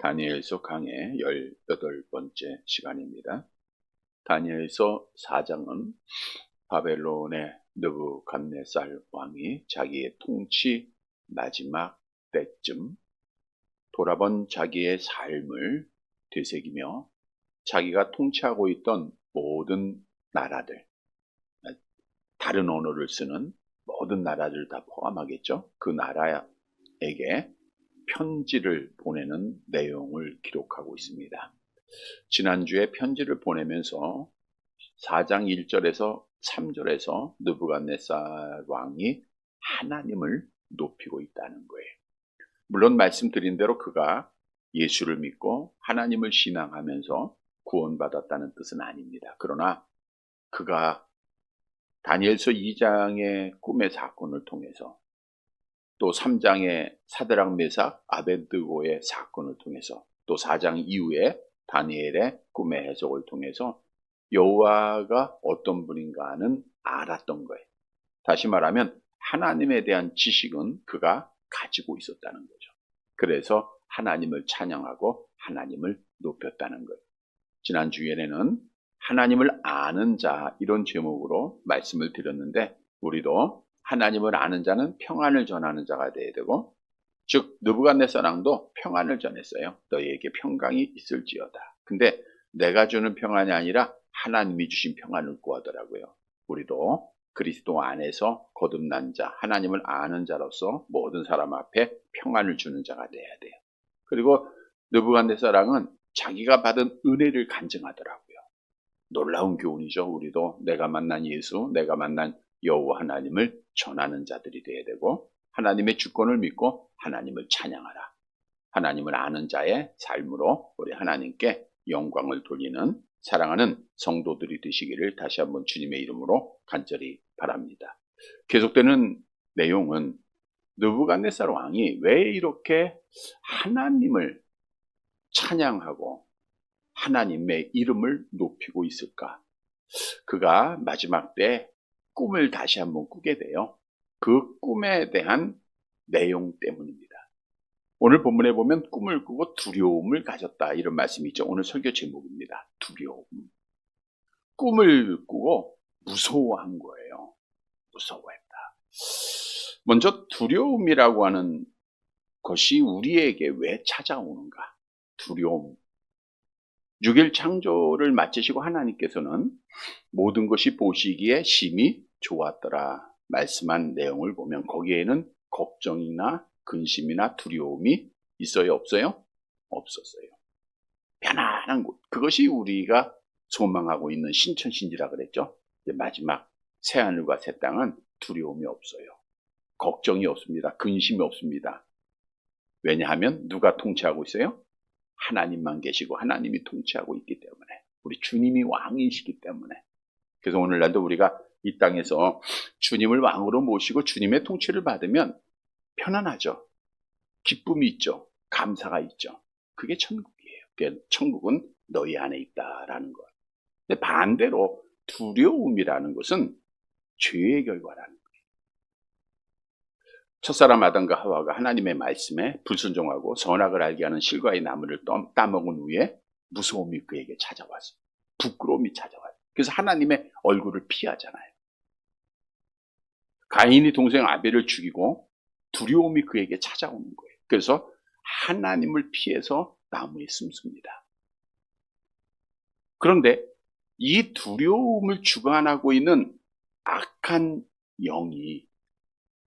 다니엘서 강의 18번째 시간입니다. 다니엘서 4장은 바벨론의 느부갓네살 왕이 자기의 통치 마지막 때쯤 돌아본 자기의 삶을 되새기며 자기가 통치하고 있던 모든 나라들, 다른 언어를 쓰는 모든 나라들 다 포함하겠죠. 그 나라에게 편지를 보내는 내용을 기록하고 있습니다. 지난주에 편지를 보내면서 4장 1절에서 3절에서 느부갓네살 왕이 하나님을 높이고 있다는 거예요. 물론 말씀드린 대로 그가 예수를 믿고 하나님을 신앙하면서 구원받았다는 뜻은 아닙니다. 그러나 그가 다니엘서 2장의 꿈의 사건을 통해서 또 3장의 사드락 메삭 아벳느고의 사건을 통해서 또 4장 이후에 다니엘의 꿈의 해석을 통해서 여호와가 어떤 분인가는 알았던 거예요. 다시 말하면 하나님에 대한 지식은 그가 가지고 있었다는 거죠. 그래서 하나님을 찬양하고 하나님을 높였다는 거예요. 지난주에는 하나님을 아는 자 이런 제목으로 말씀을 드렸는데 우리도 하나님을 아는 자는 평안을 전하는 자가 되어야 되고, 즉 느부갓네살 왕도 평안을 전했어요. 너희에게 평강이 있을지어다. 근데 내가 주는 평안이 아니라 하나님이 주신 평안을 구하더라고요. 우리도 그리스도 안에서 거듭난 자, 하나님을 아는 자로서 모든 사람 앞에 평안을 주는 자가 되어야 돼요. 그리고 느부갓네살 왕은 자기가 받은 은혜를 간증하더라고요. 놀라운 교훈이죠. 우리도 내가 만난 예수, 내가 만난 여호와 하나님을 전하는 자들이 되어야 되고, 하나님의 주권을 믿고 하나님을 찬양하라. 하나님을 아는 자의 삶으로 우리 하나님께 영광을 돌리는 사랑하는 성도들이 되시기를 다시 한번 주님의 이름으로 간절히 바랍니다. 계속되는 내용은 느부갓네살 왕이 왜 이렇게 하나님을 찬양하고 하나님의 이름을 높이고 있을까? 그가 마지막 때 꿈을 다시 한번 꾸게 돼요. 그 꿈에 대한 내용 때문입니다. 오늘 본문에 보면 꿈을 꾸고 두려움을 가졌다 이런 말씀이 있죠. 오늘 설교 제목입니다. 두려움. 꿈을 꾸고 무서워한 거예요. 무서워했다. 먼저 두려움이라고 하는 것이 우리에게 왜 찾아오는가? 두려움. 6일 창조를 마치시고 하나님께서는 모든 것이 보시기에 심히 좋았더라 말씀한 내용을 보면 거기에는 걱정이나 근심이나 두려움이 있어요? 없어요? 없었어요. 편안한 곳. 그것이 우리가 소망하고 있는 신천신지라 그랬죠. 마지막 새하늘과 새 땅은 두려움이 없어요. 걱정이 없습니다. 근심이 없습니다. 왜냐하면 누가 통치하고 있어요? 하나님만 계시고 하나님이 통치하고 있기 때문에, 우리 주님이 왕이시기 때문에. 그래서 오늘날도 우리가 이 땅에서 주님을 왕으로 모시고 주님의 통치를 받으면 편안하죠. 기쁨이 있죠. 감사가 있죠. 그게 천국이에요. 그게 천국은 너희 안에 있다라는 것. 근데 반대로 두려움이라는 것은 죄의 결과라는 거예요. 첫사람 아담과 하와가 하나님의 말씀에 불순종하고 선악을 알게 하는 실과의 나무를 따먹은 후에 무서움이 그에게 찾아왔어요. 부끄러움이 찾아와요. 그래서 하나님의 얼굴을 피하잖아요. 가인이 동생 아벨을 죽이고 두려움이 그에게 찾아오는 거예요. 그래서 하나님을 피해서 나무에 숨습니다. 그런데 이 두려움을 주관하고 있는 악한 영이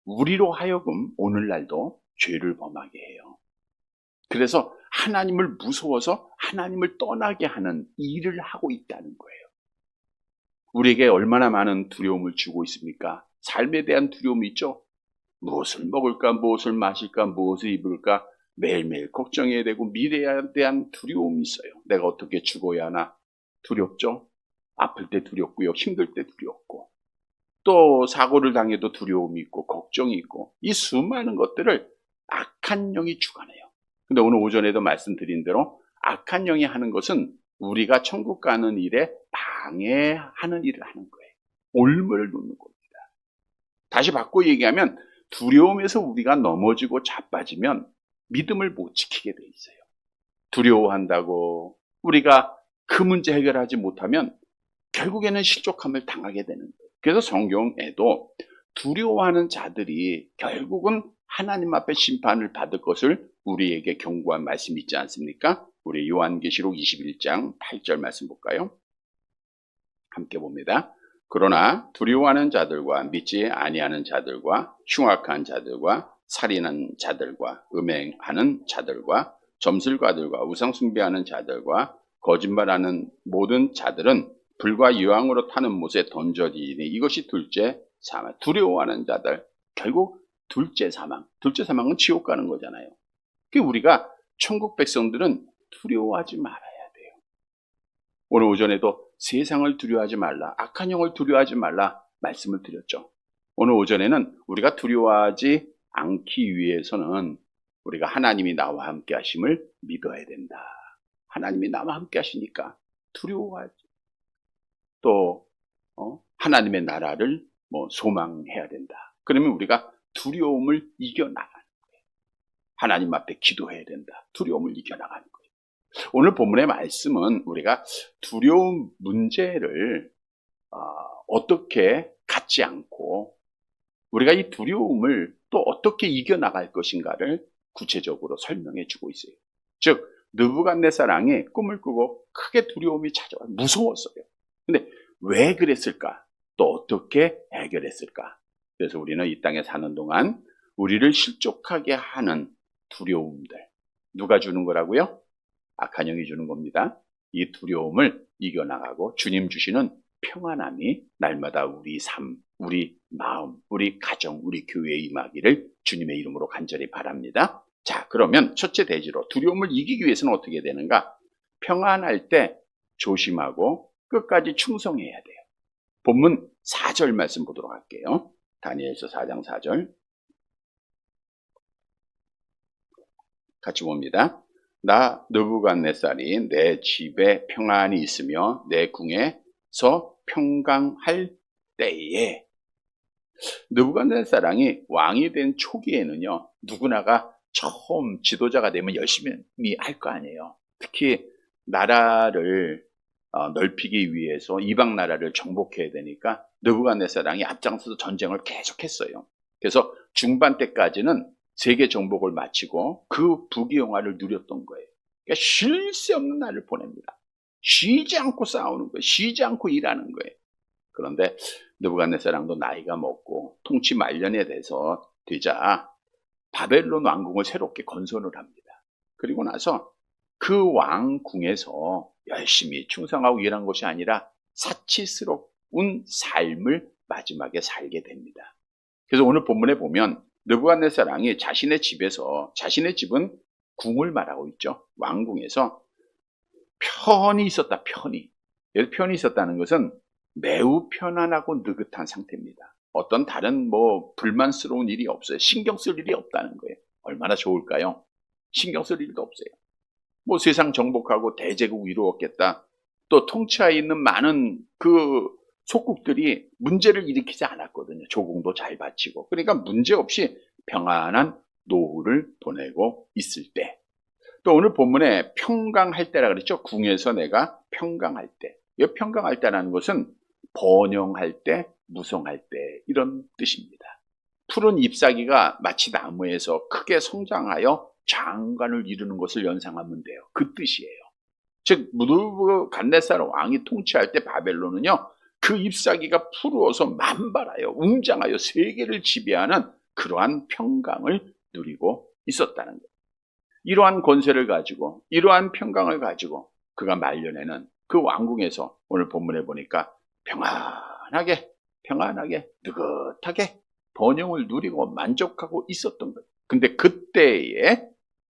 우리로 하여금 오늘날도 죄를 범하게 해요. 그래서 하나님을 무서워서 하나님을 떠나게 하는 일을 하고 있다는 거예요. 우리에게 얼마나 많은 두려움을 주고 있습니까? 삶에 대한 두려움이 있죠. 무엇을 먹을까, 무엇을 마실까, 무엇을 입을까 매일매일 걱정해야 되고 미래에 대한 두려움이 있어요. 내가 어떻게 죽어야 하나 두렵죠. 아플 때 두렵고요. 힘들 때 두렵고 또 사고를 당해도 두려움이 있고 걱정이 있고 이 수많은 것들을 악한 영이 주관해요. 근데 오늘 오전에도 말씀드린 대로 악한 영이 하는 것은 우리가 천국 가는 일에 방해하는 일을 하는 거예요. 올무를 놓는 겁니다. 다시 바꿔 얘기하면 두려움에서 우리가 넘어지고 자빠지면 믿음을 못 지키게 돼 있어요. 두려워한다고 우리가 그 문제 해결하지 못하면 결국에는 실족함을 당하게 되는 거예요. 그래서 성경에도 두려워하는 자들이 결국은 하나님 앞에 심판을 받을 것을 우리에게 경고한 말씀이 있지 않습니까? 우리 요한계시록 21장 8절 말씀 볼까요? 함께 봅니다. 그러나 두려워하는 자들과 믿지 아니하는 자들과 흉악한 자들과 살인하는 자들과 음행하는 자들과 점술가들과 우상 숭배하는 자들과 거짓말하는 모든 자들은 불과 유황으로 타는 못에 던져지니 이것이 둘째 사망. 두려워하는 자들, 결국 둘째 사망. 둘째 사망은 지옥 가는 거잖아요. 우리가 천국 백성들은 두려워하지 말아야 돼요. 오늘 오전에도 세상을 두려워하지 말라, 악한 영을 두려워하지 말라 말씀을 드렸죠. 오늘 오전에는 우리가 두려워하지 않기 위해서는 우리가 하나님이 나와 함께 하심을 믿어야 된다. 하나님이 나와 함께 하시니까 두려워하지. 또 하나님의 나라를 소망해야 된다. 그러면 우리가 두려움을 이겨나가는 거예요. 하나님 앞에 기도해야 된다. 두려움을 이겨나가는 거예요. 오늘 본문의 말씀은 우리가 두려움 문제를 어떻게 갖지 않고 우리가 이 두려움을 또 어떻게 이겨나갈 것인가를 구체적으로 설명해 주고 있어요. 즉 느부갓네살 왕이 꿈을 꾸고 크게 두려움이 찾아와요. 무서웠어요. 근데 왜 그랬을까? 또 어떻게 해결했을까? 그래서 우리는 이 땅에 사는 동안 우리를 실족하게 하는 두려움들, 누가 주는 거라고요? 악한 영이 주는 겁니다. 이 두려움을 이겨나가고 주님 주시는 평안함이 날마다 우리 삶, 우리 마음, 우리 가정, 우리 교회에 임하기를 주님의 이름으로 간절히 바랍니다. 자, 그러면 첫째 대지로 두려움을 이기기 위해서는 어떻게 되는가? 평안할 때 조심하고 끝까지 충성해야 돼요. 본문 4절 말씀 보도록 할게요. 다니엘서 4장 4절. 같이 봅니다. 나 느부갓네살이 내 집에 평안이 있으며 내 궁에서 평강할 때에. 느부갓네살 왕이 된 초기에는요, 누구나가 처음 지도자가 되면 열심히 할 거 아니에요. 특히 나라를 넓히기 위해서 이방 나라를 정복해야 되니까 느부갓네살 왕이 앞장서서 전쟁을 계속했어요. 그래서 중반 때까지는 세계 정복을 마치고 그 부귀영화를 누렸던 거예요. 그러니까 쉴 새 없는 날을 보냅니다. 쉬지 않고 싸우는 거예요. 쉬지 않고 일하는 거예요. 그런데 느부갓네살 왕도 나이가 먹고 통치 말년에 되자 바벨론 왕궁을 새롭게 건설을 합니다. 그리고 나서 그 왕궁에서 열심히 충성하고 일한 것이 아니라 사치스러운 삶을 마지막에 살게 됩니다. 그래서 오늘 본문에 보면 느부갓네살 왕이 자신의 집은 궁을 말하고 있죠. 왕궁에서 편히 있었다. 편히 있었다는 것은 매우 편안하고 느긋한 상태입니다. 어떤 다른 불만스러운 일이 없어요. 신경 쓸 일이 없다는 거예요. 얼마나 좋을까요? 신경 쓸 일도 없어요. 세상 정복하고 대제국 이루었겠다. 또 통치하에 있는 많은 그 속국들이 문제를 일으키지 않았거든요. 조공도 잘 바치고. 그러니까 문제없이 평안한 노후를 보내고 있을 때. 또 오늘 본문에 평강할 때라 그랬죠. 궁에서 내가 평강할 때. 이 평강할 때라는 것은 번영할 때, 무성할 때 이런 뜻입니다. 푸른 잎사귀가 마치 나무에서 크게 성장하여 장관을 이루는 것을 연상하면 돼요. 그 뜻이에요. 즉 느부갓네살 왕이 통치할 때 바벨론은요, 그 잎사귀가 푸르어서 만발하여 웅장하여 세계를 지배하는 그러한 평강을 누리고 있었다는 거예요. 이러한 권세를 가지고 이러한 평강을 가지고 그가 말년에는 그 왕궁에서 오늘 본문에 보니까 평안하게 느긋하게 번영을 누리고 만족하고 있었던 거예요. 근데 그때에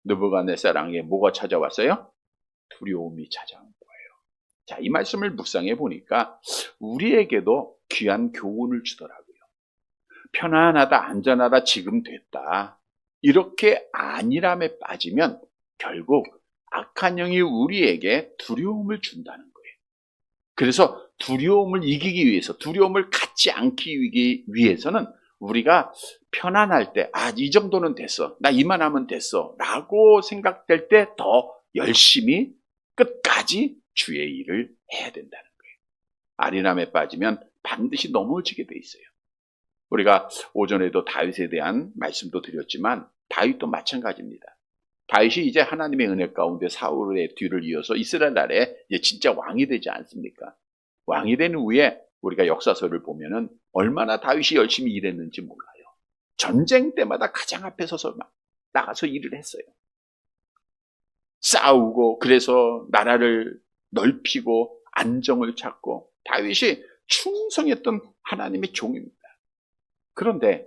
느부갓네살 왕에게 뭐가 찾아왔어요? 두려움이 찾아온 거예요. 자, 이 말씀을 묵상해 보니까 우리에게도 귀한 교훈을 주더라고요. 편안하다, 안전하다, 지금 됐다. 이렇게 안일함에 빠지면 결국 악한 영이 우리에게 두려움을 준다는 거예요. 그래서 두려움을 이기기 위해서, 두려움을 갖지 않기 위해서는 우리가 편안할 때, 이 정도는 됐어. 나 이만하면 됐어. 라고 생각될 때 더 열심히 끝까지 주의 일을 해야 된다는 거예요. 아리람에 빠지면 반드시 넘어지게 돼 있어요. 우리가 오전에도 다윗에 대한 말씀도 드렸지만 다윗도 마찬가지입니다. 다윗이 이제 하나님의 은혜 가운데 사울의 뒤를 이어서 이스라엘 나라에 이제 진짜 왕이 되지 않습니까? 왕이 된 후에 우리가 역사서를 보면은 얼마나 다윗이 열심히 일했는지 몰라요. 전쟁 때마다 가장 앞에 서서 나가서 일을 했어요. 싸우고 그래서 나라를 넓히고 안정을 찾고 다윗이 충성했던 하나님의 종입니다. 그런데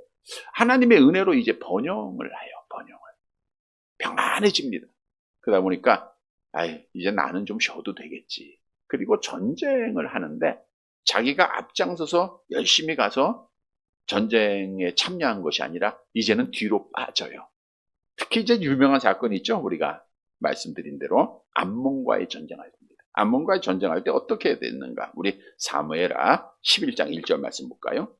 하나님의 은혜로 이제 번영을 해요. 번영을. 평안해집니다. 그러다 보니까 이제 나는 좀 쉬어도 되겠지. 그리고 전쟁을 하는데 자기가 앞장서서 열심히 가서 전쟁에 참여한 것이 아니라 이제는 뒤로 빠져요. 특히 이제 유명한 사건이 있죠. 우리가 말씀드린 대로 암몬과의 전쟁할 때입니다. 암몬과의 전쟁할 때 어떻게 됐는가? 우리 사무엘하 11장 1절 말씀 볼까요?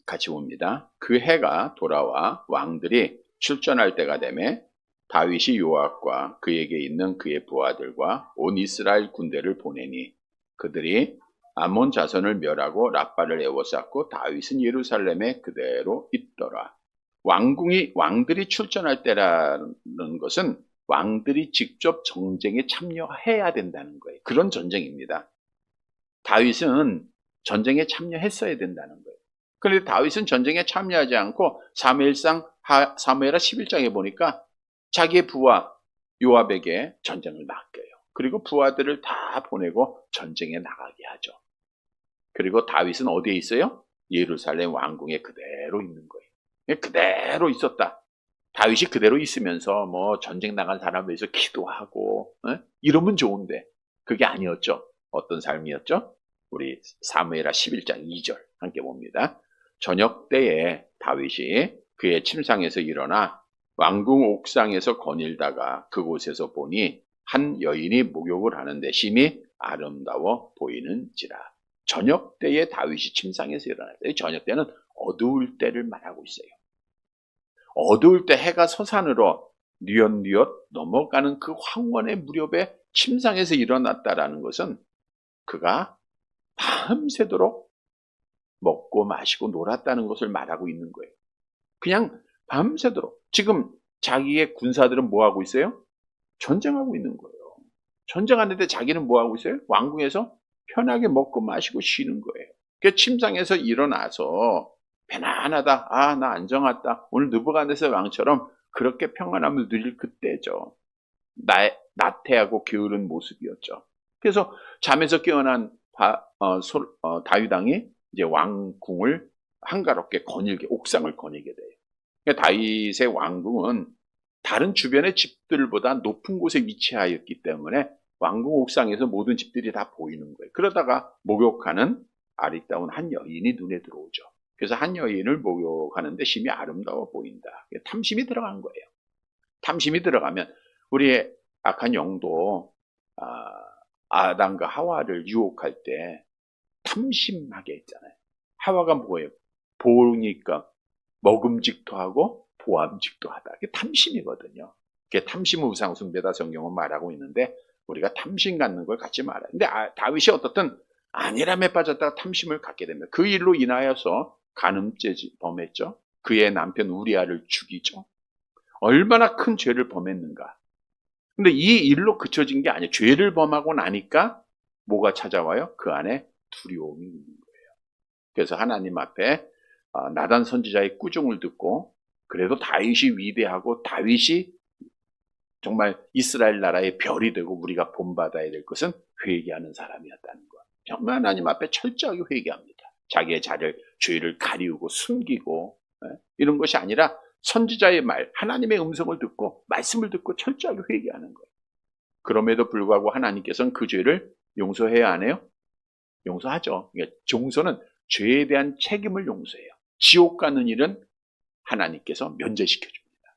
같이 봅니다. 그 해가 돌아와 왕들이 출전할 때가 되매 다윗이 요압과 그에게 있는 그의 부하들과 온 이스라엘 군대를 보내니 그들이 암몬 자손을 멸하고 랍바를 에워쌌고 다윗은 예루살렘에 그대로 있더라. 왕들이 출전할 때라는 것은 왕들이 직접 전쟁에 참여해야 된다는 거예요. 그런 전쟁입니다. 다윗은 전쟁에 참여했어야 된다는 거예요. 그런데 다윗은 전쟁에 참여하지 않고 사무엘하 11장에 보니까 자기의 부하 요압에게 전쟁을 맡겨요. 그리고 부하들을 다 보내고 전쟁에 나가게 하죠. 그리고 다윗은 어디에 있어요? 예루살렘 왕궁에 그대로 있는 거예요. 그대로 있었다. 다윗이 그대로 있으면서 뭐 전쟁 나간 사람을 위해서 기도하고 이러면 좋은데 그게 아니었죠. 어떤 삶이었죠? 우리 사무엘하 11장 2절 함께 봅니다. 저녁 때에 다윗이 그의 침상에서 일어나 왕궁 옥상에서 거닐다가 그곳에서 보니 한 여인이 목욕을 하는데 심히 아름다워 보이는지라. 저녁 때에 다윗이 침상에서 일어났어요. 저녁 때는 어두울 때를 말하고 있어요. 어두울 때 해가 서산으로 뉘엿뉘엿 넘어가는 그 황혼의 무렵에 침상에서 일어났다라는 것은 그가 밤새도록 먹고 마시고 놀았다는 것을 말하고 있는 거예요. 그냥 밤새도록. 지금 자기의 군사들은 뭐 하고 있어요? 전쟁하고 있는 거예요. 전쟁하는데 자기는 뭐 하고 있어요? 왕궁에서 편하게 먹고 마시고 쉬는 거예요. 그 침상에서 일어나서 편안하다. 나 안정하다. 오늘 느부갓네살 왕처럼 그렇게 평안함을 누릴 그때죠. 나태하고 게으른 모습이었죠. 그래서 잠에서 깨어난 다윗 왕이 이제 왕궁을 한가롭게 거닐게 옥상을 거닐게 돼요. 그러니까 다윗의 왕궁은 다른 주변의 집들보다 높은 곳에 위치하였기 때문에 왕궁 옥상에서 모든 집들이 다 보이는 거예요. 그러다가 목욕하는 아리따운 한 여인이 눈에 들어오죠. 그래서 한 여인을 목욕하는데 심히 아름다워 보인다. 탐심이 들어간 거예요. 탐심이 들어가면 우리의 악한 영도 아담과 하와를 유혹할 때 탐심하게 했잖아요. 하와가 뭐예요? 보니까 먹음직도 하고 보암직도 하다. 그게 탐심이거든요. 그게 탐심의 우상숭배다 성경은 말하고 있는데 우리가 탐심 갖는 걸 갖지 말아요. 근데 다윗이 어떻든 안일함에 빠졌다가 탐심을 갖게 됩니다. 그 일로 인하여서 간음죄 범했죠. 그의 남편 우리아를 죽이죠. 얼마나 큰 죄를 범했는가. 근데 이 일로 그쳐진 게 아니에요. 죄를 범하고 나니까 뭐가 찾아와요? 그 안에 두려움이 있는 거예요. 그래서 하나님 앞에 나단 선지자의 꾸중을 듣고 그래도 다윗이 위대하고 다윗이 정말 이스라엘 나라의 별이 되고 우리가 본받아야 될 것은 회개하는 사람이었다는 것. 정말 하나님 앞에 철저하게 회개합니다. 자기의 죄를 가리우고 숨기고 이런 것이 아니라 선지자의 말, 하나님의 음성을 듣고 말씀을 듣고 철저하게 회개하는 거예요. 그럼에도 불구하고 하나님께서는 그 죄를 용서해야 안 해요? 용서하죠. 그러니까 용서는 죄에 대한 책임을 용서해요. 지옥 가는 일은 하나님께서 면제시켜 줍니다.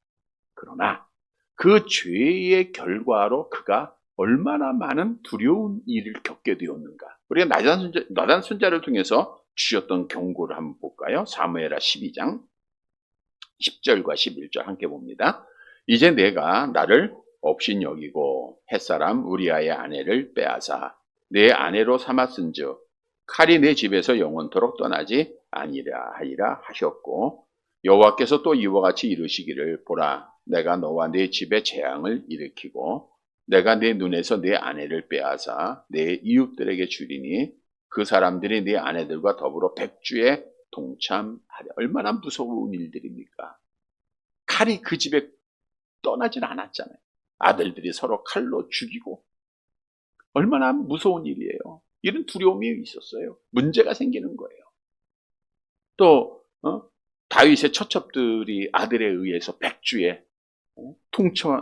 그러나 그 죄의 결과로 그가 얼마나 많은 두려운 일을 겪게 되었는가. 우리가 나단 선지자를 통해서 주셨던 경고를 한번 볼까요? 사무엘하 12장 10절과 11절 함께 봅니다. 이제 내가 나를 업신여기고 햇사람 우리아의 아내를 빼앗아 내 아내로 삼았은즉 칼이 내 집에서 영원토록 떠나지 아니라 하리라 하셨고, 여호와께서 또 이와 같이 이르시기를, 보라, 내가 너와 내 집에 재앙을 일으키고 내가 내 눈에서 내 아내를 빼앗아 내 이웃들에게 주리니 그 사람들이 네 아내들과 더불어 백주에 동참하려. 얼마나 무서운 일들입니까? 칼이 그 집에 떠나진 않았잖아요. 아들들이 서로 칼로 죽이고. 얼마나 무서운 일이에요. 이런 두려움이 있었어요. 문제가 생기는 거예요. 또 다윗의 처첩들이 아들에 의해서 백주에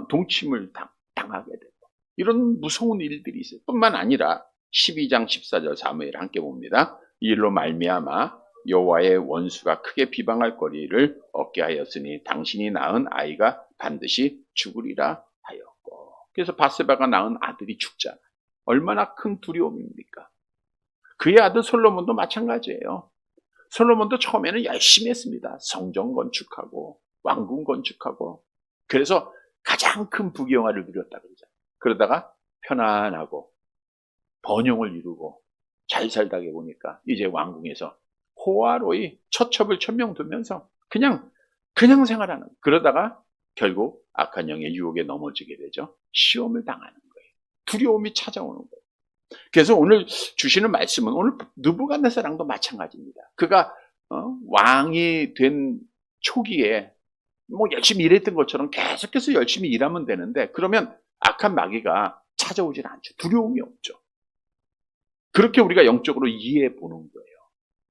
동침을 당하게 되고, 이런 무서운 일들이 있어요. 뿐만 아니라 12장 14절 사무엘 함께 봅니다. 이 일로 말미암아 여호와의 원수가 크게 비방할 거리를 얻게 하였으니 당신이 낳은 아이가 반드시 죽으리라 하였고. 그래서 바세바가 낳은 아들이 죽잖아요. 얼마나 큰 두려움입니까? 그의 아들 솔로몬도 마찬가지예요. 솔로몬도 처음에는 열심히 했습니다. 성전 건축하고 왕궁 건축하고. 그래서 가장 큰 부귀영화를 누렸다 그러잖아요. 그러다가 편안하고 번영을 이루고 잘 살다가 보니까 이제 왕궁에서 호화로이 처첩을 1000명 두면서 그냥 생활하는, 그러다가 결국 악한 영의 유혹에 넘어지게 되죠. 시험을 당하는 거예요. 두려움이 찾아오는 거예요. 그래서 오늘 주시는 말씀은 오늘 느부갓네살랑도 마찬가지입니다. 그가 왕이 된 초기에 뭐 열심히 일했던 것처럼 계속해서 열심히 일하면 되는데, 그러면 악한 마귀가 찾아오질 않죠. 두려움이 없죠. 그렇게 우리가 영적으로 이해해 보는 거예요.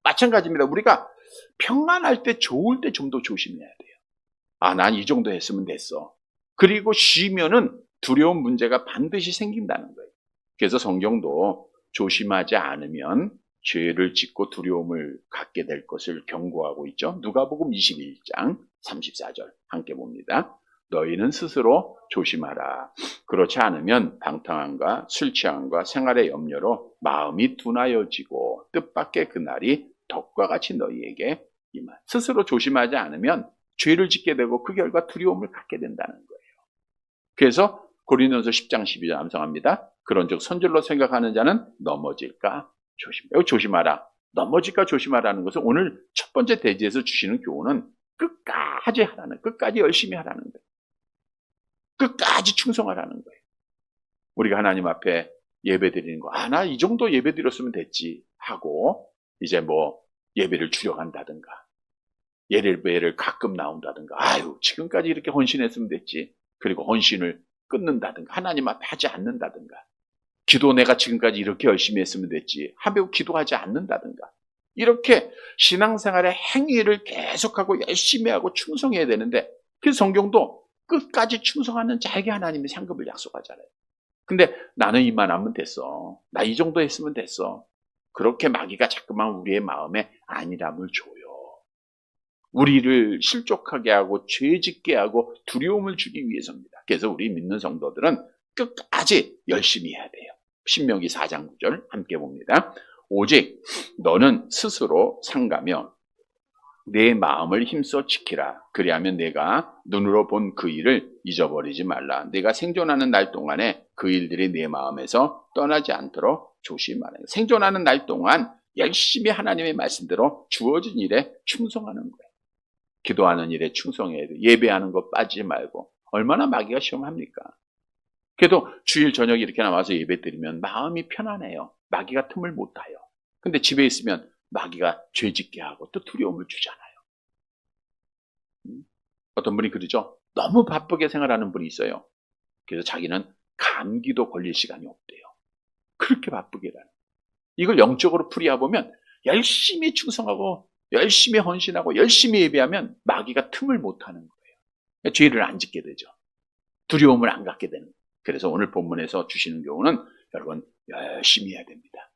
마찬가지입니다. 우리가 평안할 때, 좋을 때 좀 더 조심해야 돼요. 난 이 정도 했으면 됐어. 그리고 쉬면은 두려운 문제가 반드시 생긴다는 거예요. 그래서 성경도 조심하지 않으면 죄를 짓고 두려움을 갖게 될 것을 경고하고 있죠. 누가복음 21장 34절 함께 봅니다. 너희는 스스로 조심하라. 그렇지 않으면 방탕함과 술 취함과 생활의 염려로 마음이 둔하여지고 뜻밖의 그날이 덕과 같이 너희에게 임한. 스스로 조심하지 않으면 죄를 짓게 되고 그 결과 두려움을 갖게 된다는 거예요. 그래서 고린도전서 10장 12절 암송합니다. 그런즉 선절로 생각하는 자는 넘어질까 조심하라. 조심하라. 넘어질까 조심하라는 것은 오늘 첫 번째 대지에서 주시는 교훈은 끝까지 하라는, 끝까지 열심히 하라는 거예요. 끝까지 충성하라는 거예요. 우리가 하나님 앞에 예배 드리는 거, 나 이 정도 예배 드렸으면 됐지 하고 이제 뭐 예배를 줄여간다든가 예배를 가끔 나온다든가, 지금까지 이렇게 헌신했으면 됐지, 그리고 헌신을 끊는다든가 하나님 앞에 하지 않는다든가, 기도 내가 지금까지 이렇게 열심히 했으면 됐지 하며 기도하지 않는다든가, 이렇게 신앙생활의 행위를 계속하고 열심히 하고 충성해야 되는데, 그래서 성경도 끝까지 충성하는 자에게 하나님이 상급을 약속하잖아요. 근데 나는 이만하면 됐어, 나 이 정도 했으면 됐어, 그렇게 마귀가 자꾸만 우리의 마음에 안일함을 줘요. 우리를 실족하게 하고 죄짓게 하고 두려움을 주기 위해서입니다. 그래서 우리 믿는 성도들은 끝까지 열심히 해야 돼요. 신명기 4장 9절 함께 봅니다. 오직 너는 스스로 상가며 내 마음을 힘써 지키라. 그리하면 내가 눈으로 본 그 일을 잊어버리지 말라. 내가 생존하는 날 동안에 그 일들이 내 마음에서 떠나지 않도록 조심하라. 생존하는 날 동안 열심히 하나님의 말씀대로 주어진 일에 충성하는 거예요. 기도하는 일에 충성해야 돼요. 예배하는 거 빠지지 말고. 얼마나 마귀가 시험합니까? 그래도 주일 저녁에 이렇게 나와서 예배 드리면 마음이 편안해요. 마귀가 틈을 못 타요. 근데 집에 있으면 마귀가 죄짓게 하고 또 두려움을 주잖아요. 어떤 분이 그러죠. 너무 바쁘게 생활하는 분이 있어요. 그래서 자기는 감기도 걸릴 시간이 없대요. 그렇게 바쁘게 일하는. 이걸 영적으로 풀이해보면 열심히 충성하고 열심히 헌신하고 열심히 예배하면 마귀가 틈을 못 하는 거예요. 죄를 안 짓게 되죠. 두려움을 안 갖게 되는 거예요. 그래서 오늘 본문에서 주시는 교훈은 여러분 열심히 해야 됩니다.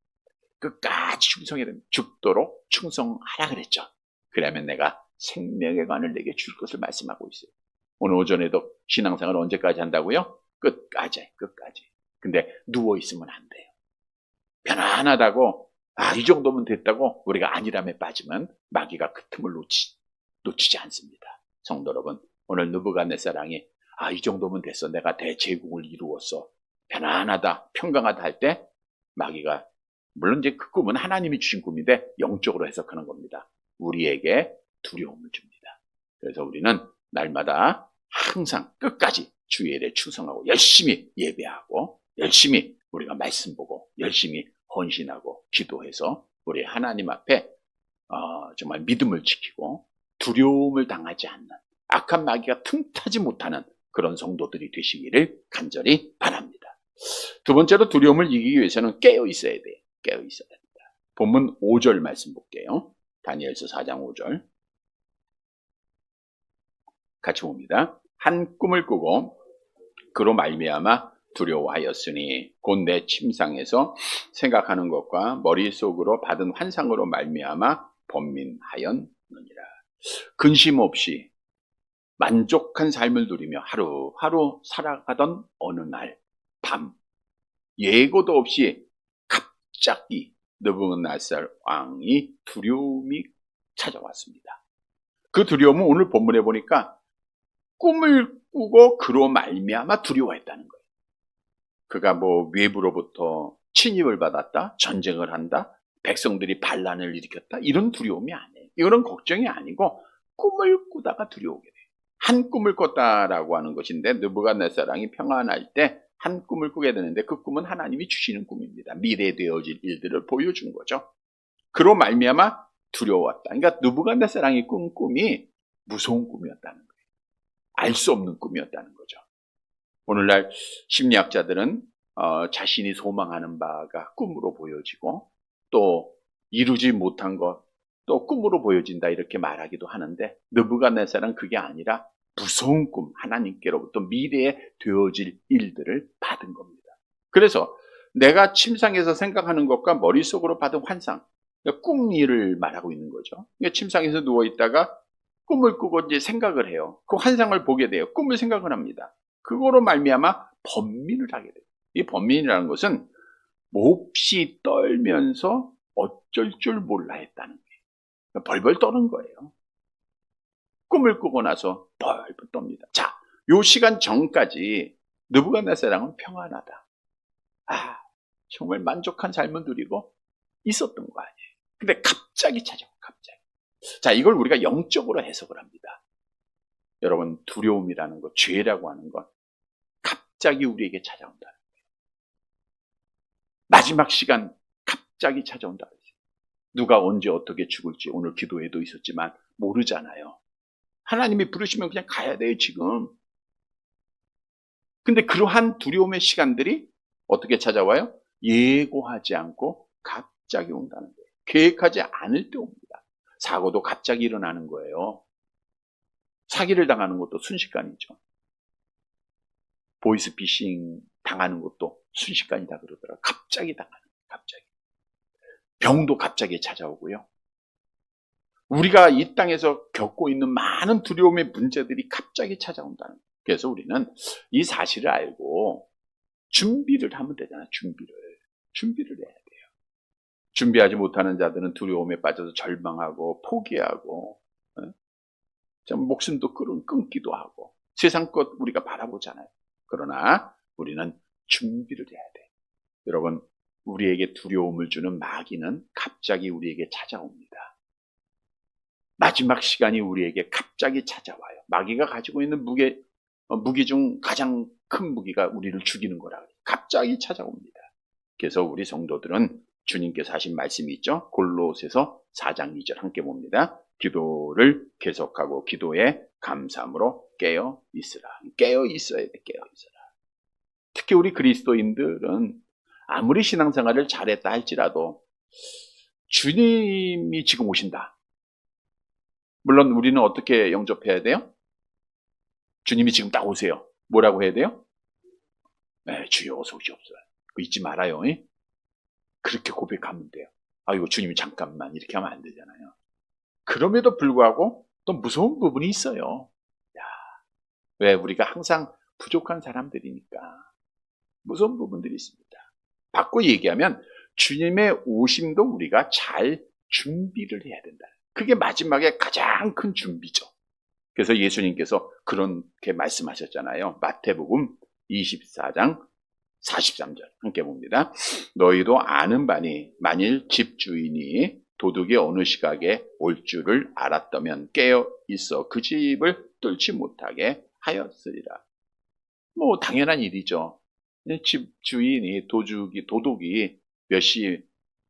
끝까지 충성해야 됩니다. 죽도록 충성하라 그랬죠. 그러면 내가 생명의 관을 내게 줄 것을 말씀하고 있어요. 오늘 오전에도 신앙생활 언제까지 한다고요? 끝까지. 근데 누워있으면 안 돼요. 편안하다고 이 정도면 됐다고 우리가 안일함에 빠지면 마귀가 그 틈을 놓치지 않습니다. 성도 여러분, 오늘 느부갓네살랑이 이 정도면 됐어. 내가 대제국을 이루었어. 편안하다, 평강하다 할 때 마귀가, 물론 이제 그 꿈은 하나님이 주신 꿈인데 영적으로 해석하는 겁니다. 우리에게 두려움을 줍니다. 그래서 우리는 날마다 항상 끝까지 주의 일에 충성하고 열심히 예배하고 열심히 우리가 말씀 보고 열심히 헌신하고 기도해서 우리 하나님 앞에 정말 믿음을 지키고 두려움을 당하지 않는, 악한 마귀가 틈타지 못하는 그런 성도들이 되시기를 간절히 바랍니다. 두 번째로 두려움을 이기기 위해서는 깨어 있어야 돼요. 깨어 있어야 됩니다. 본문 5절 말씀 볼게요. 다니엘서 4장 5절. 같이 봅니다. 한 꿈을 꾸고 그로 말미암아 두려워하였으니 곧 내 침상에서 생각하는 것과 머릿속으로 받은 환상으로 말미암아 번민하였느니라. 근심 없이 만족한 삶을 누리며 하루하루 살아가던 어느 날 밤, 예고도 없이 갑자기 느부갓네살 왕이 두려움이 찾아왔습니다. 그 두려움은 오늘 본문에 보니까 꿈을 꾸고 그로 말미암아 두려워했다는 거예요. 그가 뭐 외부로부터 침입을 받았다, 전쟁을 한다, 백성들이 반란을 일으켰다, 이런 두려움이 아니에요. 이런 걱정이 아니고 꿈을 꾸다가 두려우게 돼요. 한 꿈을 꿨다라고 하는 것인데, 느부갓네살 왕이 평안할 때 한 꿈을 꾸게 되는데 그 꿈은 하나님이 주시는 꿈입니다. 미래에 되어질 일들을 보여준 거죠. 그로 말미암아 두려웠다. 그러니까 느부갓네살 왕이 꾼 꿈이 무서운 꿈이었다는 거예요. 알 수 없는 꿈이었다는 거죠. 오늘날 심리학자들은 자신이 소망하는 바가 꿈으로 보여지고 또 이루지 못한 것, 또 꿈으로 보여진다 이렇게 말하기도 하는데, 느부갓네살은 그게 아니라 무서운 꿈, 하나님께로부터 미래에 되어질 일들을 받은 겁니다. 그래서 내가 침상에서 생각하는 것과 머릿속으로 받은 환상, 그러니까 꿈 일을 말하고 있는 거죠. 그러니까 침상에서 누워있다가 꿈을 꾸고 이제 생각을 해요. 그 환상을 보게 돼요. 꿈을 생각을 합니다. 그거로 말미암아 번민을 하게 돼요. 이 번민이라는 것은 몹시 떨면서 어쩔 줄 몰라 했다는 거예요. 벌벌 떠는 거예요. 꿈을 꾸고 나서 벌벌 떱니다. 자, 요 시간 전까지 느부갓네살 왕은 평안하다. 정말 만족한 삶을 누리고 있었던 거 아니에요. 근데 갑자기 찾아와, 갑자기. 자, 이걸 우리가 영적으로 해석을 합니다. 여러분, 두려움이라는 것, 죄라고 하는 것, 갑자기 우리에게 찾아온다는 거예요. 마지막 시간 갑자기 찾아온다는 거예요. 누가 언제 어떻게 죽을지 오늘 기도에도 있었지만 모르잖아요. 하나님이 부르시면 그냥 가야 돼요, 지금. 근데 그러한 두려움의 시간들이 어떻게 찾아와요? 예고하지 않고 갑자기 온다는 거예요. 계획하지 않을 때 옵니다. 사고도 갑자기 일어나는 거예요. 사기를 당하는 것도 순식간이죠. 보이스피싱 당하는 것도 순식간이다 그러더라고요. 갑자기 당하는 거예요. 갑자기. 병도 갑자기 찾아오고요. 우리가 이 땅에서 겪고 있는 많은 두려움의 문제들이 갑자기 찾아온다는 거예요. 그래서 우리는 이 사실을 알고 준비를 하면 되잖아요. 준비를 해야 돼요. 준비하지 못하는 자들은 두려움에 빠져서 절망하고 포기하고 목숨도 끊기도 하고 세상 것 우리가 바라보잖아요. 그러나 우리는 준비를 해야 돼요. 여러분, 우리에게 두려움을 주는 마귀는 갑자기 우리에게 찾아옵니다. 마지막 시간이 우리에게 갑자기 찾아와요. 마귀가 가지고 있는 무기 중 가장 큰 무기가 우리를 죽이는 거라. 갑자기 찾아옵니다. 그래서 우리 성도들은 주님께서 하신 말씀이 있죠. 골로새서 4장 2절 함께 봅니다. 기도를 계속하고 기도에 감사함으로 깨어 있으라. 깨어 있어야 돼. 깨어 있으라. 특히 우리 그리스도인들은 아무리 신앙생활을 잘했다 할지라도 주님이 지금 오신다. 물론 우리는 어떻게 영접해야 돼요? 주님이 지금 딱 오세요. 뭐라고 해야 돼요? 네, 주여 어서 오시옵소서. 그거 잊지 말아요. 그렇게 고백하면 돼요. 이거 주님이 잠깐만 이렇게 하면 안 되잖아요. 그럼에도 불구하고 또 무서운 부분이 있어요. 왜? 우리가 항상 부족한 사람들이니까 무서운 부분들이 있습니다. 바꿔 얘기하면 주님의 오심도 우리가 잘 준비를 해야 된다. 그게 마지막에 가장 큰 준비죠. 그래서 예수님께서 그렇게 말씀하셨잖아요. 마태복음 24장 43절 함께 봅니다. 너희도 아는 바니 만일 집주인이 도둑이 어느 시각에 올 줄을 알았다면 깨어 있어 그 집을 뚫지 못하게 하였으리라. 뭐 당연한 일이죠. 집주인이 도둑이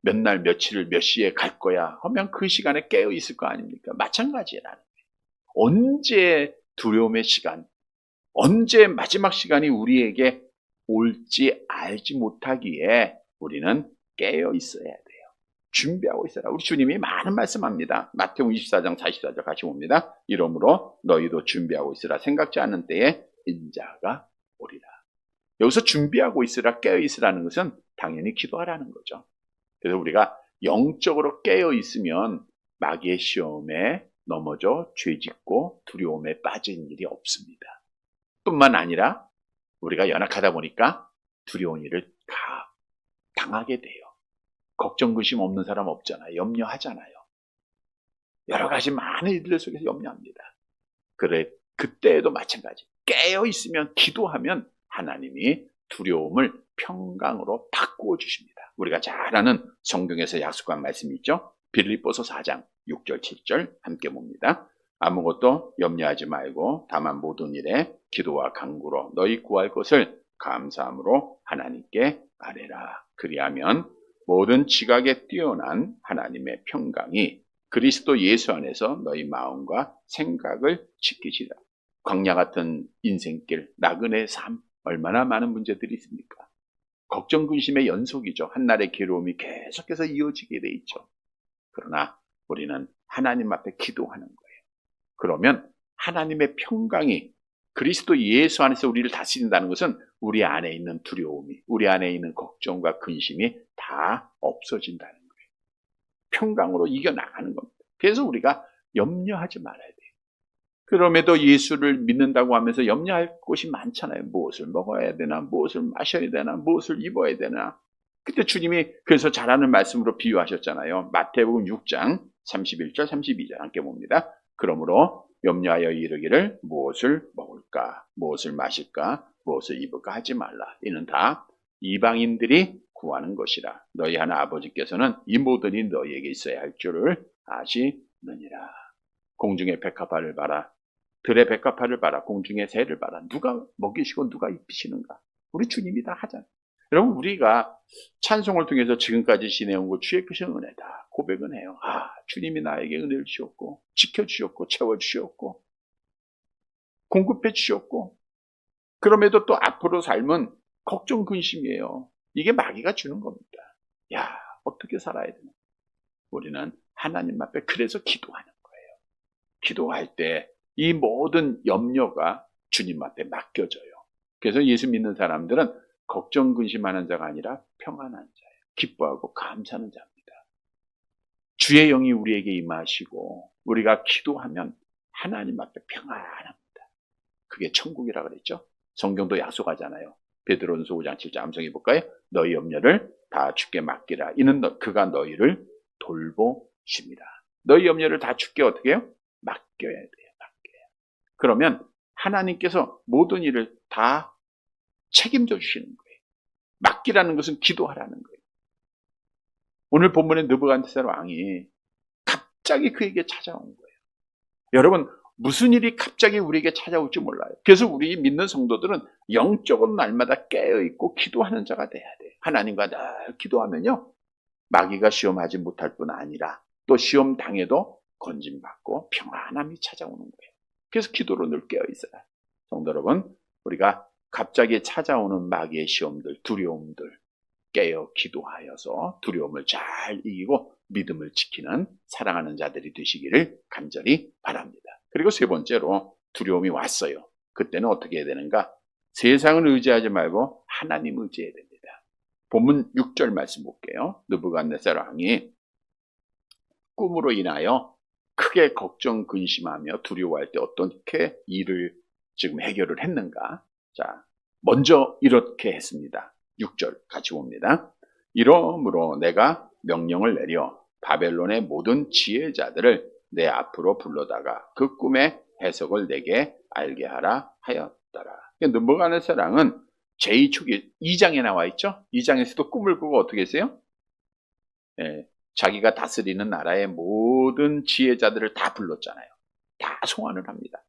몇 날 며칠을 몇 시에 갈 거야 하면 그 시간에 깨어 있을 거 아닙니까? 마찬가지라는 거예요. 언제 두려움의 시간, 언제 마지막 시간이 우리에게 올지 알지 못하기에 우리는 깨어 있어야 돼요. 준비하고 있어라. 우리 주님이 많은 말씀합니다. 마태복음 24장 44절 같이 봅니다. 이러므로 너희도 준비하고 있으라. 생각지 않은 때에 인자가 오리라. 여기서 준비하고 있으라, 깨어 있으라는 것은 당연히 기도하라는 거죠. 그래서 우리가 영적으로 깨어 있으면 마귀의 시험에 넘어져 죄짓고 두려움에 빠진 일이 없습니다. 뿐만 아니라 우리가 연약하다 보니까 두려운 일을 다 당하게 돼요. 걱정, 근심 없는 사람 없잖아요. 염려하잖아요. 여러 가지 많은 일들 속에서 염려합니다. 그래, 그때에도 마찬가지. 깨어 있으면, 기도하면 하나님이 두려움을 평강으로 바꾸어 주십니다. 우리가 잘 아는 성경에서 약속한 말씀이 있죠. 빌립보서 4장 6절 7절 함께 봅니다. 아무것도 염려하지 말고 다만 모든 일에 기도와 간구로 너희 구할 것을 감사함으로 하나님께 아뢰라. 그리하면 모든 지각에 뛰어난 하나님의 평강이 그리스도 예수 안에서 너희 마음과 생각을 지키시라. 광야 같은 인생길, 나그네 삶, 얼마나 많은 문제들이 있습니까? 걱정, 근심의 연속이죠. 한날의 괴로움이 계속해서 이어지게 돼 있죠. 그러나 우리는 하나님 앞에 기도하는 거예요. 그러면 하나님의 평강이 그리스도 예수 안에서 우리를 다스린다는 것은 우리 안에 있는 두려움이, 우리 안에 있는 걱정과 근심이 다 없어진다는 거예요. 평강으로 이겨나가는 겁니다. 그래서 우리가 염려하지 말아야 돼요. 그럼에도 예수를 믿는다고 하면서 염려할 것이 많잖아요. 무엇을 먹어야 되나, 무엇을 마셔야 되나, 무엇을 입어야 되나. 그때 주님이 그래서 잘하는 말씀으로 비유하셨잖아요. 마태복음 6장 31절 32절 함께 봅니다. 그러므로 염려하여 이르기를 무엇을 먹을까, 무엇을 마실까, 무엇을 입을까 하지 말라. 이는 다 이방인들이 구하는 것이라. 너희 하나 아버지께서는 이 모든 일이 너희에게 있어야 할 줄을 아시느니라. 공중의 백합화를 봐라. 들의 백합화를 봐라. 공중의 새를 봐라. 누가 먹이시고 누가 입히시는가? 우리 주님이 다 하잖아요. 여러분, 우리가 찬송을 통해서 지금까지 지내온 것 주의 크신 은혜다 고백은 해요. 주님이 나에게 은혜를 주셨고 지켜주셨고 채워주셨고 공급해 주셨고, 그럼에도 또 앞으로 삶은 걱정 근심이에요. 이게 마귀가 주는 겁니다. 어떻게 살아야 되나? 우리는 하나님 앞에 그래서 기도하는 거예요. 기도할 때 이 모든 염려가 주님 앞에 맡겨져요. 그래서 예수 믿는 사람들은 걱정 근심하는 자가 아니라 평안한 자예요. 기뻐하고 감사하는 자입니다. 주의 영이 우리에게 임하시고 우리가 기도하면 하나님 앞에 평안합니다. 그게 천국이라 그랬죠. 성경도 약속하잖아요. 베드로전서 5장 7절 암송해 볼까요? 너희 염려를 다 주께 맡기라. 이는 그가 너희를 돌보십니다. 너희 염려를 다 주께 어떻게 해요? 맡겨야 돼요. 그러면 하나님께서 모든 일을 다 책임져 주시는 거예요. 맡기라는 것은 기도하라는 거예요. 오늘 본문의 느부갓네살 왕이 갑자기 그에게 찾아온 거예요. 여러분, 무슨 일이 갑자기 우리에게 찾아올지 몰라요. 그래서 우리 믿는 성도들은 영적으로 날마다 깨어있고 기도하는 자가 돼야 돼요. 하나님과 늘 기도하면요, 마귀가 시험하지 못할 뿐 아니라 또 시험 당해도 건짐받고 평안함이 찾아오는 거예요. 그래서 기도로 늘 깨어있어요. 성도 여러분, 우리가 갑자기 찾아오는 마귀의 시험들, 두려움들 깨어 기도하여서 두려움을 잘 이기고 믿음을 지키는 사랑하는 자들이 되시기를 간절히 바랍니다. 그리고 세 번째로, 두려움이 왔어요. 그때는 어떻게 해야 되는가? 세상을 의지하지 말고 하나님 의지해야 됩니다. 본문 6절 말씀 볼게요. 느부갓네살 왕이 꿈으로 인하여 크게 걱정 근심하며 두려워할 때 어떻게 일을 지금 해결을 했는가? 자, 먼저 이렇게 했습니다. 6절 같이 봅니다. 이러므로 내가 명령을 내려 바벨론의 모든 지혜자들을 내 앞으로 불러다가 그 꿈의 해석을 내게 알게 하라 하였더라. 느부갓네살은 제2초기 2장에 나와 있죠. 2장에서도 꿈을 꾸고 어떻게 했어요? 자기가 다스리는 나라의 모든 지혜자들을 다 불렀잖아요. 다 소환을 합니다.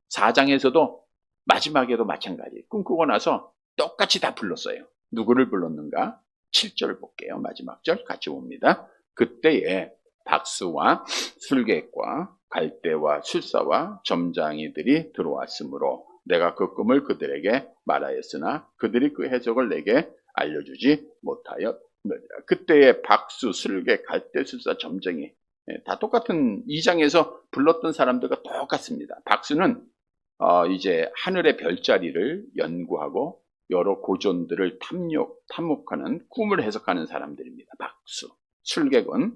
4장에서도 마지막에도 마찬가지. 꿈꾸고 나서 똑같이 다 불렀어요. 누구를 불렀는가? 7절 볼게요. 마지막 절 같이 봅니다. 그때에 박수와 술객과 갈대와 술사와 점장이들이 들어왔으므로 내가 그 꿈을 그들에게 말하였으나 그들이 그 해석을 내게 알려주지 못하였느니라. 그때에 박수, 술객, 갈대, 술사, 점쟁이 다 똑같은 2장에서 불렀던 사람들과 똑같습니다. 박수는 이제 하늘의 별자리를 연구하고 여러 고전들을 탐욕하는 꿈을 해석하는 사람들입니다. 박수. 술객은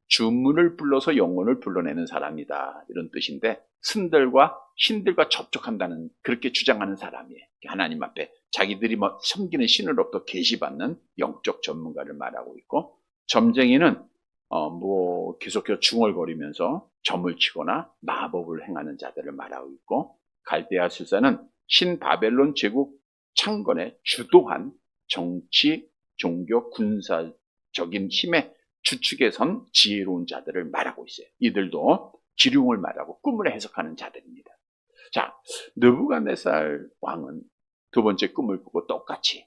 주문을 불러서 영혼을 불러내는 사람이다. 이런 뜻인데 신들과 접촉한다는 그렇게 주장하는 사람이에요. 하나님 앞에 자기들이 섬기는 신으로부터 계시받는 영적 전문가를 말하고 있고, 점쟁이는 계속해서 중얼거리면서 점을 치거나 마법을 행하는 자들을 말하고 있고, 갈대아 술사는 신바벨론 제국 창건에 주도한 정치, 종교, 군사적인 힘의 주축에 선 지혜로운 자들을 말하고 있어요. 이들도 기륭을 말하고 꿈을 해석하는 자들입니다. 자, 느부갓네살 왕은 두 번째 꿈을 꾸고 똑같이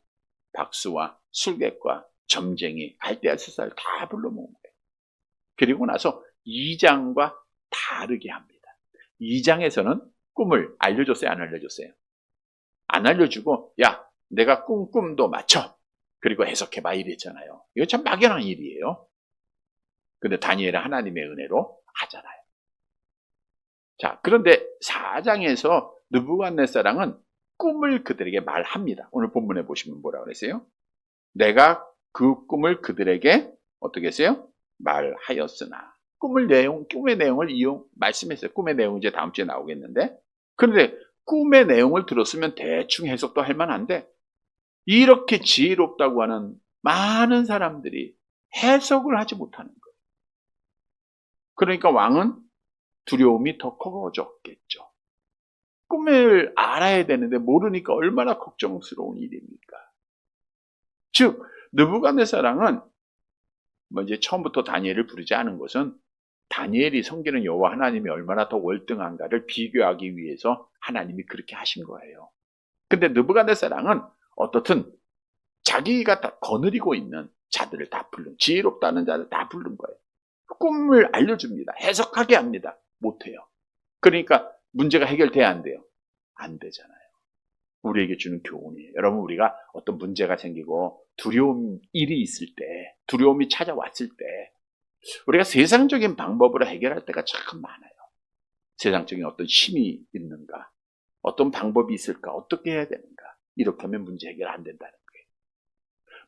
박수와 술객과 점쟁이, 갈대아 술사를 다 불러 모은 거예요. 그리고 나서 2장과 다르게 합니다. 2장에서는 꿈을 알려줬어요, 안 알려줬어요? 안 알려주고, 야, 내가 꿈도 맞춰. 그리고 해석해봐 이랬잖아요. 이거 참 막연한 일이에요. 근데 다니엘은 하나님의 은혜로 하잖아요. 자, 그런데 4장에서 느부갓네살은 꿈을 그들에게 말합니다. 오늘 본문에 보시면 뭐라고 그랬어요? 내가 그 꿈을 그들에게 어떻게 했어요? 말하였으나. 꿈의 내용을 말씀했어요. 꿈의 내용은 이제 다음 주에 나오겠는데. 그런데 꿈의 내용을 들었으면 대충 해석도 할 만한데, 이렇게 지혜롭다고 하는 많은 사람들이 해석을 하지 못하는 거예요. 그러니까 왕은 두려움이 더 커졌겠죠. 꿈을 알아야 되는데 모르니까 얼마나 걱정스러운 일입니까? 즉, 느부갓네살은 이제 처음부터 다니엘을 부르지 않은 것은 다니엘이 섬기는 여호와 하나님이 얼마나 더 월등한가를 비교하기 위해서 하나님이 그렇게 하신 거예요. 근데 느부갓네살은 어떻든 자기가 다 거느리고 있는 자들을 다 지혜롭다는 자들 다 부른 거예요. 꿈을 알려줍니다. 해석하게 합니다. 못해요. 그러니까 문제가 해결돼야 안 돼요? 안 되잖아요. 우리에게 주는 교훈이에요. 여러분, 우리가 어떤 문제가 생기고 일이 있을 때, 두려움이 찾아왔을 때 우리가 세상적인 방법으로 해결할 때가 참 많아요. 세상적인 어떤 힘이 있는가? 어떤 방법이 있을까? 어떻게 해야 되는가? 이렇게 하면 문제 해결 안 된다는 거예요.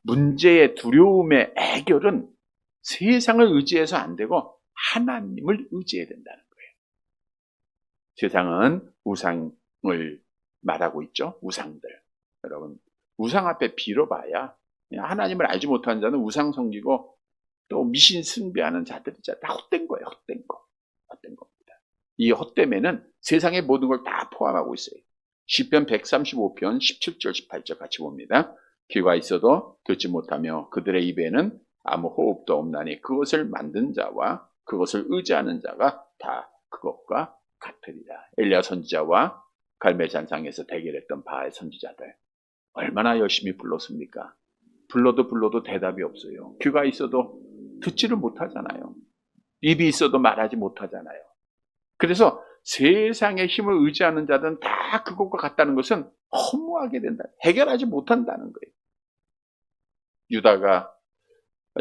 문제의 두려움의 해결은 세상을 의지해서 안 되고 하나님을 의지해야 된다는 거예요. 세상은 우상을 말하고 있죠. 우상들. 여러분, 우상 앞에 빌어봐야 하나님을 알지 못하는 자는 우상 섬기고 또 미신 숭배하는 자들이잖아요. 다 헛된 거예요. 헛된 겁니다. 이 헛됨에는 세상의 모든 걸 다 포함하고 있어요. 시편 135편 17절 18절 같이 봅니다. 귀가 있어도 듣지 못하며 그들의 입에는 아무 호흡도 없나니 그것을 만든 자와 그것을 의지하는 자가 다 그것과 같으리라. 엘리야 선지자와 갈멜산상에서 대결했던 바알 선지자들 얼마나 열심히 불렀습니까? 불러도 대답이 없어요. 귀가 있어도 듣지를 못하잖아요. 입이 있어도 말하지 못하잖아요. 그래서 세상의 힘을 의지하는 자들은 다 그것과 같다는 것은 허무하게 된다. 해결하지 못한다는 거예요. 유다가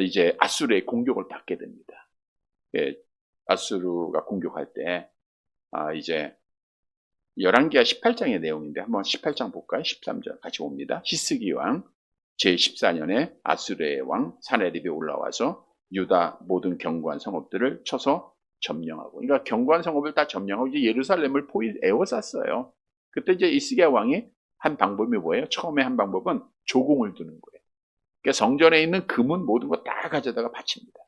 이제 아수르의 공격을 받게 됩니다. 아수르가 공격할 때 이제 열왕기하 18장의 내용인데 한번 18장 볼까요? 13절 같이 봅니다. 히스기 왕 제14년에 아수르의 왕 사네립이 올라와서 유다 모든 견고한 성읍들을 쳐서 점령하고, 그러니까 견고한 성읍을 다 점령하고 이제 예루살렘을 에워쌌어요. 그때 이제 히스기야 왕이 한 방법이 뭐예요? 처음에 한 방법은 조공을 두는 거예요. 그러니까 성전에 있는 금은 모든 거 다 가져다가 바칩니다.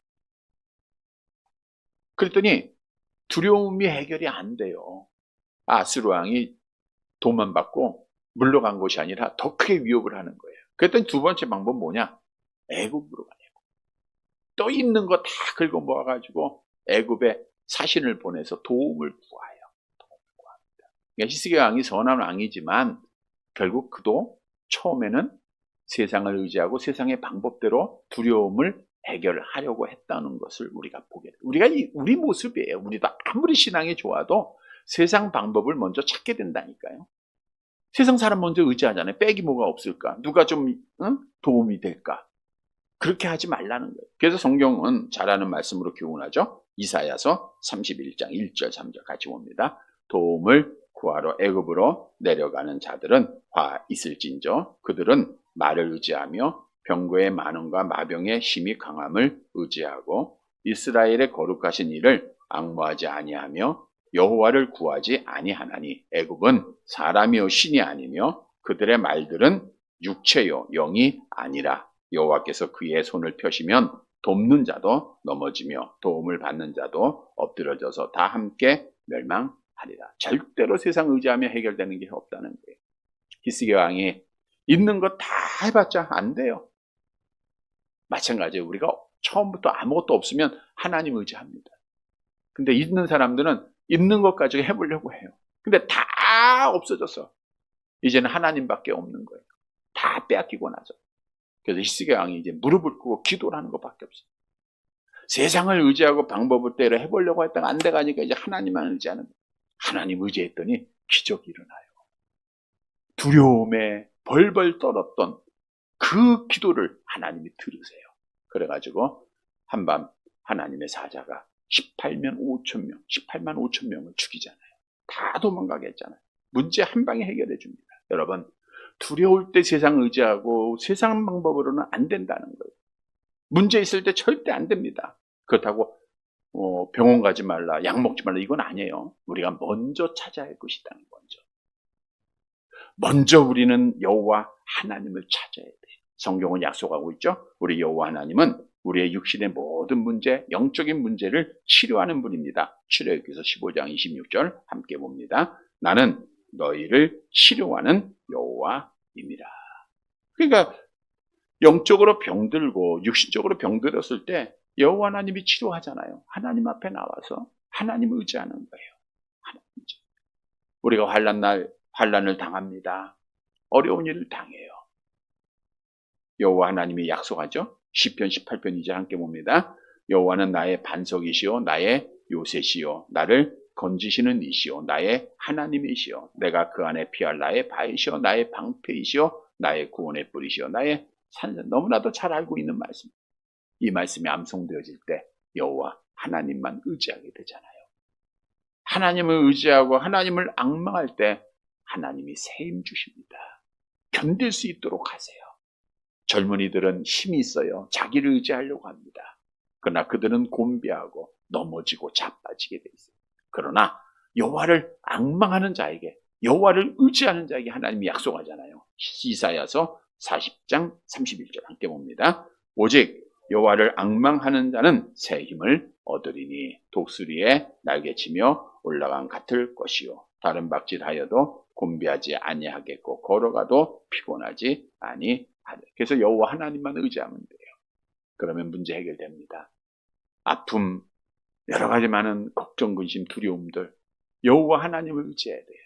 그랬더니 두려움이 해결이 안 돼요. 아수르 왕이 돈만 받고 물러간 것이 아니라 더 크게 위협을 하는 거예요. 그랬더니 두 번째 방법은 뭐냐? 애굽으로 가냐고. 또 있는 거 다 긁어 모아가지고 애굽에 사신을 보내서 도움을 구해요. 그러니까 히스기야 왕이 선한 왕이지만 결국 그도 처음에는 세상을 의지하고 세상의 방법대로 두려움을 해결하려고 했다는 것을 우리가 보게 돼요. 우리 모습이에요. 우리도 아무리 신앙이 좋아도 세상 방법을 먼저 찾게 된다니까요. 세상 사람 먼저 의지하잖아요. 백이 뭐가 없을까? 누가 좀 도움이 될까? 그렇게 하지 말라는 거예요. 그래서 성경은 잘하는 말씀으로 교훈하죠. 이사야서 31장 1절 3절 같이 봅니다. 도움을 구하러 애굽으로 내려가는 자들은 화 있을진저 그들은 말을 의지하며 병거의 많음과 마병의 힘이 강함을 의지하고 이스라엘의 거룩하신 이를 앙모하지 아니하며 여호와를 구하지 아니하나니 애굽은 사람이요 신이 아니며 그들의 말들은 육체요 영이 아니라 여호와께서 그의 손을 펴시면 돕는 자도 넘어지며 도움을 받는 자도 엎드러져서 다 함께 멸망하리라. 절대로 세상 의지하며 해결되는 게 없다는 거예요. 히스기야 왕이 있는 거 다 해봤자 안 돼요. 마찬가지예요. 우리가 처음부터 아무것도 없으면 하나님 의지합니다. 근데 있는 사람들은 있는 것 가지고 해보려고 해요. 근데 다 없어졌어. 이제는 하나님밖에 없는 거예요. 다 빼앗기고 나서. 그래서 히스기야 왕이 이제 무릎을 꿇고 기도를 하는 것밖에 없어요. 세상을 의지하고 방법을 때려 해보려고 했다가 안 돼가니까 이제 하나님만 의지하는 거예요. 하나님 의지했더니 기적이 일어나요. 두려움에 벌벌 떨었던 그 기도를 하나님이 들으세요. 그래가지고 한밤 하나님의 사자가 18만 5천 명을 죽이잖아요. 다 도망가게 했잖아요. 문제 한 방에 해결해 줍니다. 여러분, 두려울 때 세상 의지하고 세상 방법으로는 안 된다는 거예요. 문제 있을 때 절대 안 됩니다. 그렇다고 병원 가지 말라, 약 먹지 말라 이건 아니에요. 우리가 먼저 찾아야 할 것이다. 먼저 우리는 여호와 하나님을 찾아야 돼요. 성경은 약속하고 있죠. 우리 여호와 하나님은 우리의 육신의 모든 문제, 영적인 문제를 치료하는 분입니다. 출애굽기서 15장 26절 함께 봅니다. 나는 너희를 치료하는 여호와입니다. 그러니까 영적으로 병들고 육신적으로 병들었을 때 여호와 하나님이 치료하잖아요. 하나님 앞에 나와서 하나님을 의지하는 거예요. 하나님 의지. 우리가 환난을 당합니다. 어려운 일을 당해요. 여호와 하나님이 약속하죠. 시편 18편 2절 함께 봅니다. 여호와는 나의 반석이시요 나의 요새시요 나를 건지시는 이시요 나의 하나님이시요 내가 그 안에 피할 나의 바위시요 나의 방패이시요 나의 구원의 뿌리시요 나의 산산. 너무나도 잘 알고 있는 말씀. 이 말씀이 암송되어질 때 여호와 하나님만 의지하게 되잖아요. 하나님을 의지하고 하나님을 앙망할 때 하나님이 새 힘 주십니다. 견딜 수 있도록 하세요. 젊은이들은 힘이 있어요. 자기를 의지하려고 합니다. 그러나 그들은 곤비하고 넘어지고 자빠지게 돼 있어요. 그러나 여호와를 앙망하는 자에게, 여호와를 의지하는 자에게 하나님이 약속하잖아요. 이사야서 40장 31절 함께 봅니다. 오직 여호와를 앙망하는 자는 새 힘을 얻으리니 독수리에 날개치며 올라간 같을 것이요 다른 박질하여도 곤비하지 아니하겠고 걸어가도 피곤하지 아니하리라. 그래서 여호와 하나님만 의지하면 돼요. 그러면 문제 해결됩니다. 아픔, 여러 가지 많은 걱정, 근심, 두려움들 여호와 하나님을 의지해야 돼요.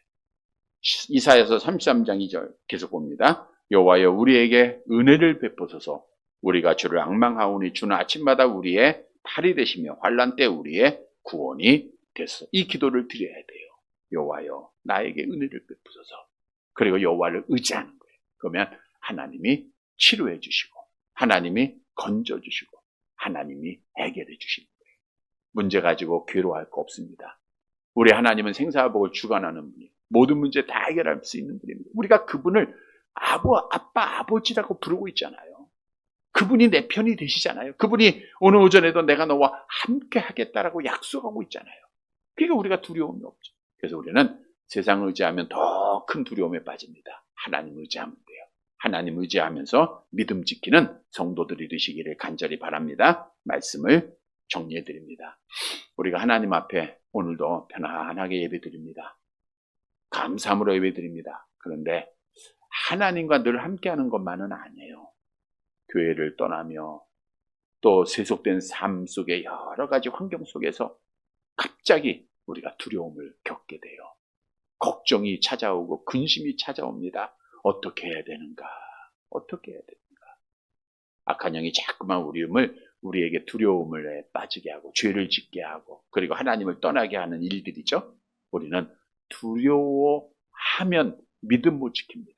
이사야서 33장 2절 계속 봅니다. 여호와여 우리에게 은혜를 베푸소서. 우리가 주를 앙망하오니 주는 아침마다 우리의 팔이 되시며 환난 때 우리의 구원이 되소서. 이 기도를 드려야 돼요. 여호와여 나에게 은혜를 베푸소서. 그리고 여호와를 의지하는 거예요. 그러면 하나님이 치료해 주시고 하나님이 건져 주시고 하나님이 해결해 주시는 거예요. 문제 가지고 괴로워할 거 없습니다. 우리 하나님은 생사복을 주관하는 분이에요. 모든 문제 다 해결할 수 있는 분입니다. 우리가 그분을 아빠, 아버지라고 부르고 있잖아요. 그분이 내 편이 되시잖아요. 그분이 오늘 오전에도 내가 너와 함께 하겠다라고 약속하고 있잖아요. 그러니까 우리가 두려움이 없죠. 그래서 우리는 세상을 의지하면 더 큰 두려움에 빠집니다. 하나님 의지하면 돼요. 하나님 의지하면서 믿음 지키는 성도들이 되시기를 간절히 바랍니다. 말씀을 정리해 드립니다. 우리가 하나님 앞에 오늘도 편안하게 예배 드립니다. 감사함으로 예배드립니다. 그런데 하나님과 늘 함께하는 것만은 아니에요. 교회를 떠나며 또 세속된 삶 속의 여러 가지 환경 속에서 갑자기 우리가 두려움을 겪게 돼요. 걱정이 찾아오고 근심이 찾아옵니다. 어떻게 해야 되는가? 어떻게 해야 되는가? 악한 영이 자꾸만 우리에게 두려움을 빠지게 하고 죄를 짓게 하고 그리고 하나님을 떠나게 하는 일들이죠. 우리는 두려워하면 믿음 못 지킵니다.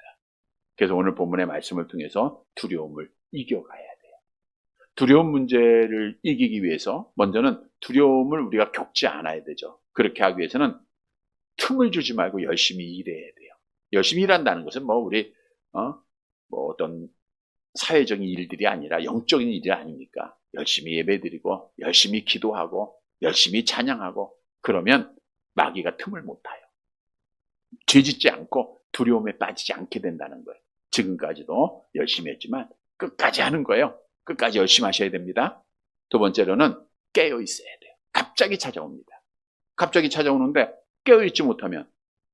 그래서 오늘 본문의 말씀을 통해서 두려움을 이겨가야 돼요. 두려움 문제를 이기기 위해서 먼저는 두려움을 우리가 겪지 않아야 되죠. 그렇게 하기 위해서는 틈을 주지 말고 열심히 일해야 돼요. 열심히 일한다는 것은 우리 어떤 사회적인 일들이 아니라 영적인 일이 아닙니까? 열심히 예배드리고 열심히 기도하고 열심히 찬양하고 그러면 마귀가 틈을 못 타요. 죄짓지 않고 두려움에 빠지지 않게 된다는 거예요. 지금까지도 열심히 했지만 끝까지 하는 거예요. 끝까지 열심히 하셔야 됩니다. 두 번째로는 깨어 있어야 돼요. 갑자기 찾아옵니다. 갑자기 찾아오는데 깨어있지 못하면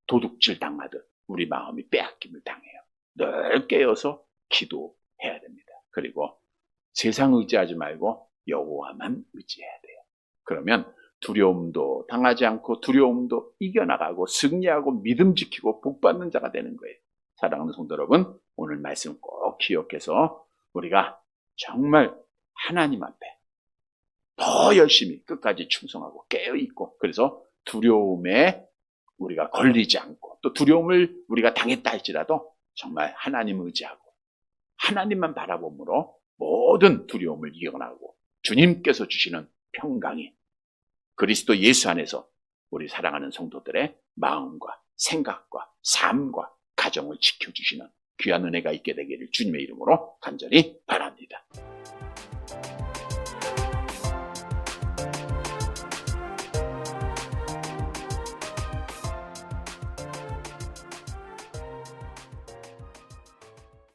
도둑질 당하듯 우리 마음이 빼앗김을 당해요. 늘 깨어서 기도해야 됩니다. 그리고 세상 의지하지 말고 여호와만 의지해야 돼요. 그러면 두려움도 당하지 않고 두려움도 이겨나가고 승리하고 믿음 지키고 복받는 자가 되는 거예요. 사랑하는 성도 여러분, 오늘 말씀 꼭 기억해서 우리가 정말 하나님 앞에 더 열심히 끝까지 충성하고 깨어있고 그래서 두려움에 우리가 걸리지 않고 또 두려움을 우리가 당했다 할지라도 정말 하나님 의지하고 하나님만 바라봄으로 모든 두려움을 이겨나가고 주님께서 주시는 평강이 그리스도 예수 안에서 우리 사랑하는 성도들의 마음과 생각과 삶과 가정을 지켜주시는 귀한 은혜가 있게 되기를 주님의 이름으로 간절히 바랍니다.